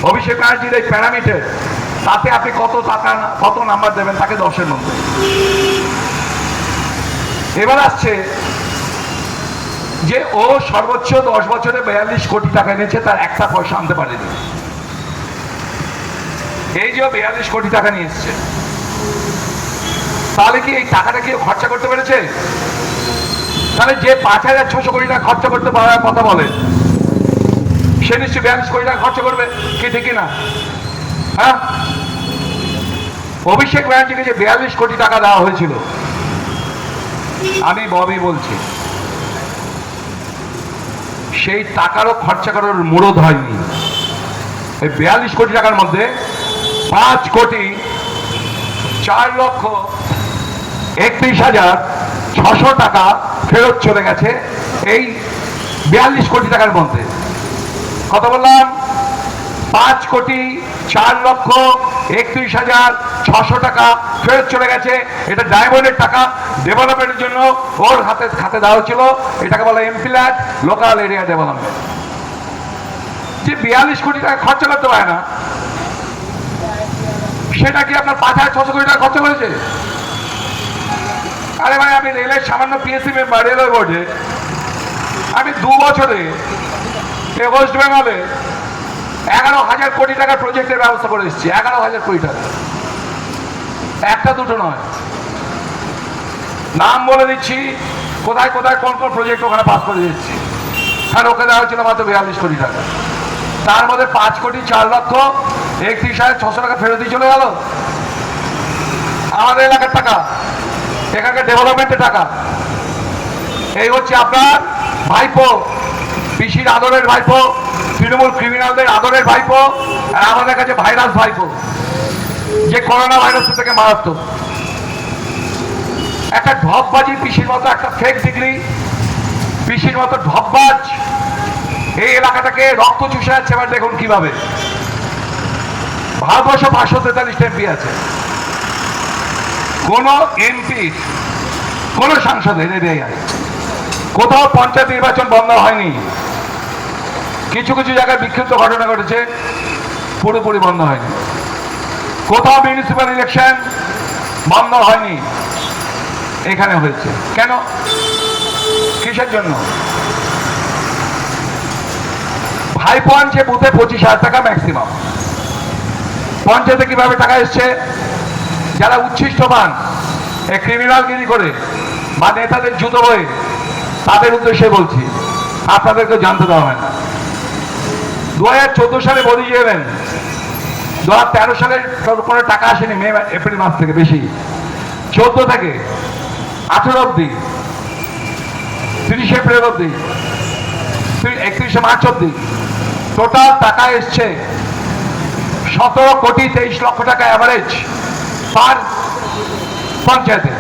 অভিষেক ব্যানার্জির এই প্যারামিটার, তাতে আপনি কত টাকা কত নাম্বার দেবেন তাকে 10-এর মধ্যে। এবার আসছে যে ও সর্বোচ্চ 10 বছরে 42 কোটি টাকা এনেছে, তার একটা পয়সা আনতে পারেনি। এই যে 42 কোটি টাকা নিয়ে এসছে, তাহলে কি এই টাকাটা কি খরচা করতে পেরেছে? তাহলে যে 5,600 কোটি টাকা খরচা করতে পারার কথা বলে, সে নিশ্চয়ই 42 কোটি টাকা খরচা করবে, কি ঠিক না? হ্যাঁ, অভিষেক ব্যানার্জিকে যে 42 কোটি টাকা দেওয়া হয়েছিল, আমি ববি বলছি, সেই টাকারও খরচা করার মুরদ হয়নি। এই 42 কোটি টাকার মধ্যে 5,04,31,600 টাকা ফেরত চলে গেছে এই 42 কোটি টাকার মধ্যে। কত বললাম? 5,04,31,600 টাকা ফেরত চলে গেছে। এটা ডায়মন্ডের টাকা, ডেভেলপমেন্টের জন্য ওর খাতে দেওয়া হচ্ছিল। এটাকে বলে এমপিল্যাড, লোকাল এরিয়া ডেভেলপমেন্ট। যে 42 কোটি টাকা খরচা করতে পারে না, সেটা কি আপনার 5,600 কোটি টাকা খরচা করেছে? আরে ভাই, আমি রেলের সামান্য পিএসসি মেম্বার, রেলওয়ে বোর্ডে আমি 2 বছরে ওয়েস্ট বেঙ্গলে 11,000 কোটি টাকার প্রজেক্টের ব্যবস্থা করে এসেছি। 11,000 কোটি টাকা, একটা দুটো নয়। নাম বলে দিচ্ছি, কোথায় কোথায় কোন কোন প্রজেক্ট ওখানে পাস করে দিচ্ছি। হ্যাঁ, ওকে দেওয়া হয়েছিল মাত্র 42 কোটি টাকা। তার মধ্যে 5,04,31,600 টাকা ফেরত দিয়ে চলে গেল। আমাদের এলাকার টাকা, এখানকার ডেভেলপমেন্টের টাকা। এই হচ্ছে আপনার ভাইপো, পিসির আদরের ভাইপো, তৃণমূল ক্রিমিনালদের আদরের ভাইপো, আর আমাদের কাছে ভাইরাস ভাইপো, যে করোনা ভাইরাসের থেকে মারাত্মক। একটা ঢপবাজি পিসির মতো, একটা ফেক ডিগ্রি পিসির মতো ঢপবাজ এই এলাকাটাকে রক্ত চুষে যাচ্ছে। এবার দেখুন কিভাবে। ভারতবর্ষ 543 এমপি আছে, কোন এমপি, কোন সাংসদের এরিয়ায় কোথাও পঞ্চায়েত নির্বাচন বন্ধ হয়নি। কিছু কিছু জায়গায় বিক্ষিপ্ত ঘটনা ঘটেছে, পুরোপুরি বন্ধ হয়নি। কোথাও মিউনিসিপ্যাল ইলেকশন বন্ধ হয়নি, এখানে হয়েছে। কেন? কিসের জন্য? ভাইপো আনছে বুথে 25,000 টাকা ম্যাক্সিমাম। পঞ্চায়েতে কিভাবে টাকা এসছে? যারা উচ্ছিষ্ট পান এই ক্রিমিনালগিরি করে বা নেতাদের জুতো বয়ে, তাদের উদ্দেশ্যে বলছি, আপনাদেরকে জানতে দেওয়া হয় না। 2014 সালে মোদী এলেন, 2013 সালে কোনো টাকা আসেনি, মে এপ্রিল মাস থেকে বেশি। 14 থেকে 18 অব্দি, 30 এপ্রিল অব্দি, 31 মার্চ অব্দি টোটাল টাকা এসছে 17,23,00,000 টাকা অ্যাভারেজ পার পঞ্চায়েতে।